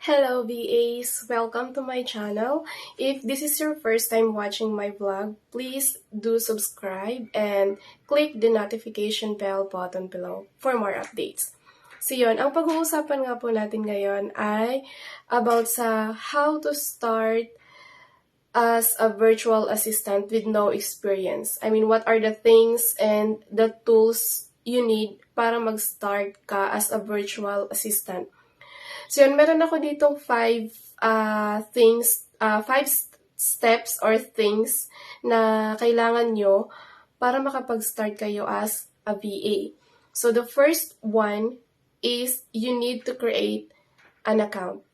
Hello VAs! Welcome to my channel. If this is your first time watching my vlog, please do subscribe and click the notification bell button below for more updates. So yun, ang pag-uusapan nga po natin ngayon ay about sa how to start as a virtual assistant with no experience. I mean, what are the things and the tools you need para mag-start ka as a virtual assistant. So yun, meron ako ditong five steps or things na kailangan nyo para makapag-start kayo as a VA. So the first one is you need to create an account.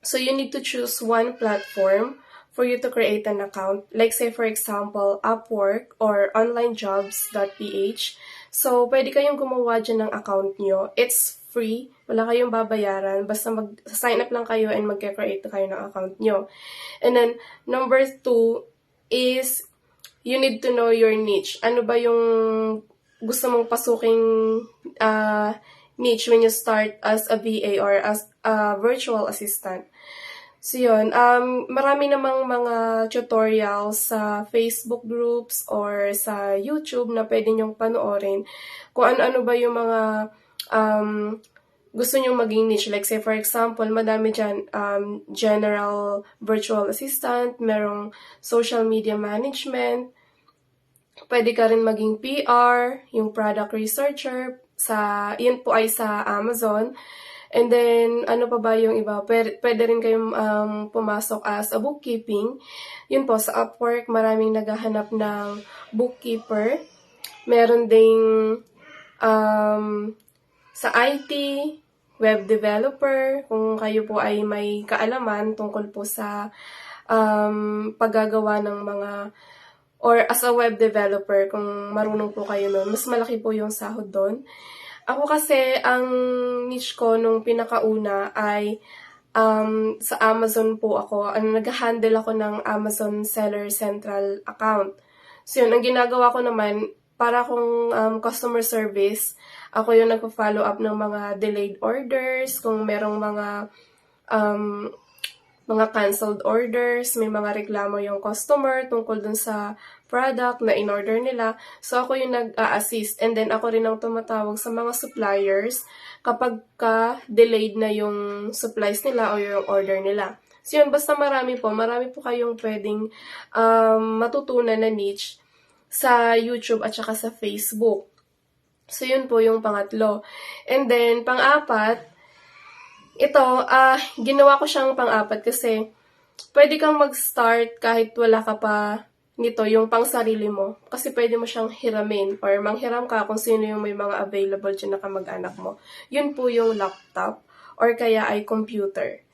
So you need to choose one platform for you to create an account. Like say for example, Upwork or onlinejobs.ph. So pwede kayong gumawa dyan ng account nyo. It's free. Wala kayong babayaran. Basta mag-sign up lang kayo and mag-create kayo ng account nyo. And then, number 2 is you need to know your niche. Ano ba yung gusto mong pasuking niche when you start as a VA or as a virtual assistant? So yun, marami namang mga tutorials sa Facebook groups or sa YouTube na pwede nyong panoorin kung ano-ano ba yung mga gusto nyong maging niche. Like say for example, madami dyan, general virtual assistant, merong social media management, pwede ka rin maging PR, yung product researcher, yun po ay sa Amazon. And then, ano pa ba yung iba? Pwede rin kayong pumasok as a bookkeeping. Yun po, sa Upwork, maraming naghahanap ng bookkeeper. Meron ding sa IT, web developer, kung kayo po ay may kaalaman tungkol po sa paggagawa ng mga, or as a web developer, kung marunong po kayo nun, mas malaki po yung sahod doon. Ako kasi, ang niche ko nung pinakauna ay sa Amazon po ako. Nag-handle ako ng Amazon Seller Central account. So yun, ang ginagawa ko naman, para akong customer service, ako yung nagpa-follow up ng mga delayed orders, kung merong mga canceled orders, may mga reklamo yung customer tungkol dun sa product na in-order nila. So, ako yung nag-assist. And then, ako rin ang tumatawag sa mga suppliers kapag delayed na yung supplies nila o yung order nila. So, yun, basta marami po kayong pwedeng matutunan na niche sa YouTube at saka sa Facebook. So, yun po yung pangatlo. And then, pang-apat, ito, ginawa ko siyang pang-apat kasi pwede kang mag-start kahit wala ka pa nito, yung pang-sarili mo. Kasi pwede mo siyang hiramin or manghiram ka kung sino yung may mga available dyan na kamag-anak mo. Yun po yung laptop or kaya ay computer.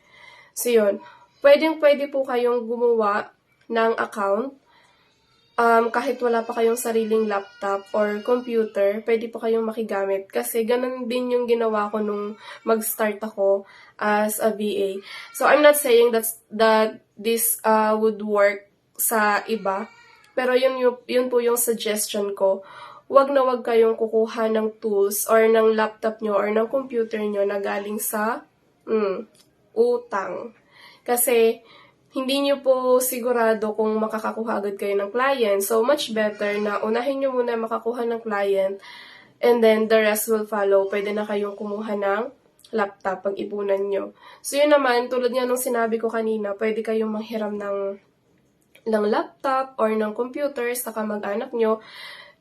So, yun. Pwede po kayong gumawa ng account kahit wala pa kayong sariling laptop or computer, pwede po kayong makigamit. Kasi ganun din yung ginawa ko nung mag-start ako as a VA. So, I'm not saying that this would work sa iba. Pero yun po yung suggestion ko. Wag na wag kayong kukuha ng tools or ng laptop nyo or ng computer nyo na galing sa utang. Kasi, hindi nyo po sigurado kung makakakuha agad kayo ng client. So, much better na unahin nyo muna makakuha ng client and then the rest will follow. Pwede na kayong kumuha ng laptop pag ipunan nyo. So, yun naman, tulad nga nung sinabi ko kanina, pwede kayong manghiram ng laptop or ng computer sa kamag-anak nyo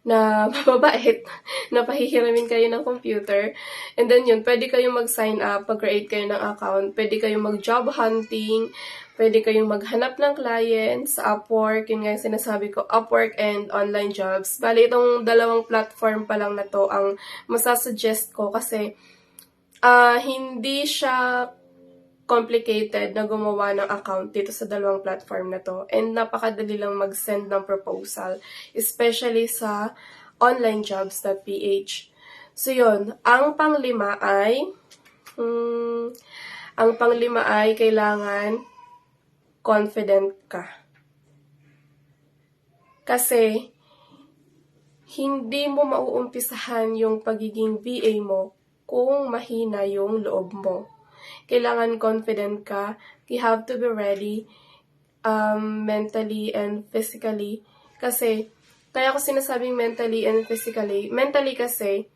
na mababait, na pahihiramin kayo ng computer. And then yun, pwede kayong mag-sign up, pag-create kayo ng account, pwede kayong mag-job hunting, pwede kayong maghanap ng clients sa Upwork, yun nga yung sinasabi ko, Upwork and online jobs. Bali, itong dalawang platform pa lang na to ang masasuggest ko kasi hindi siya complicated na gumawa ng account dito sa dalawang platform na to. And napakadali lang mag-send ng proposal, especially sa onlinejobs.ph. So yun, ang panglima ay kailangan confident ka. Kasi hindi mo mauumpisahan yung pagiging VA mo kung mahina yung loob mo. kailangan confident ka. You have to be ready mentally and physically. Kasi, kaya ko sinasabing mentally and physically. Mentally kasi,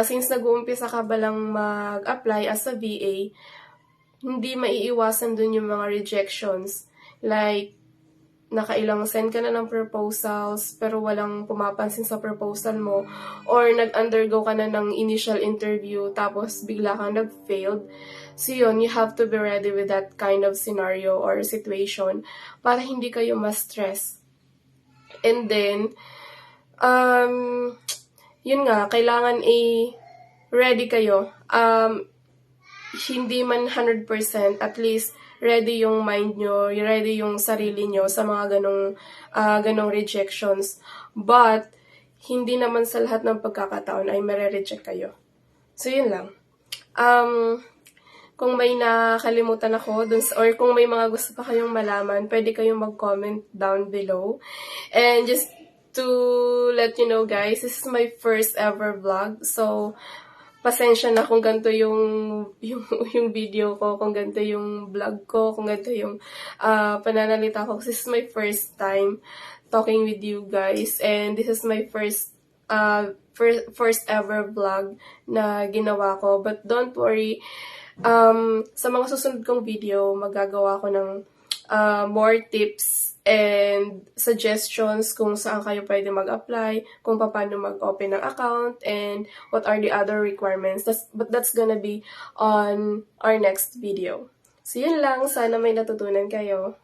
since nag-uumpisa ka ba lang mag-apply as a VA, hindi maiiwasan dun yung mga rejections. Like, nakailang send ka na ng proposals pero walang pumapansin sa proposal mo, or nag-undergo ka na ng initial interview tapos bigla kang nag-failed. So yun, you have to be ready with that kind of scenario or situation para hindi kayo ma-stress. And then, yun nga, kailangan ready kayo. Hindi man 100%, at least ready yung mind nyo, ready yung sarili nyo sa mga ganong rejections. But, hindi naman sa lahat ng pagkakataon ay mere-reject kayo. So, yun lang. Kung may nakalimutan ako, or kung may mga gusto pa kayong malaman, pwede kayong mag-comment down below. And just to let you know, guys, this is my first ever vlog. So, pasensya na kung ganito yung video ko, kung ganito yung vlog ko, kung ganito yung pananalita ko. This is my first time talking with you guys, and this is my first ever vlog na ginawa ko. But don't worry, sa mga susunod kong video, magagawa ko ng more tips and suggestions kung saan kayo pwede mag-apply, kung paano mag-open ng account, and what are the other requirements. But that's gonna be on our next video. So yun lang, sana may natutunan kayo.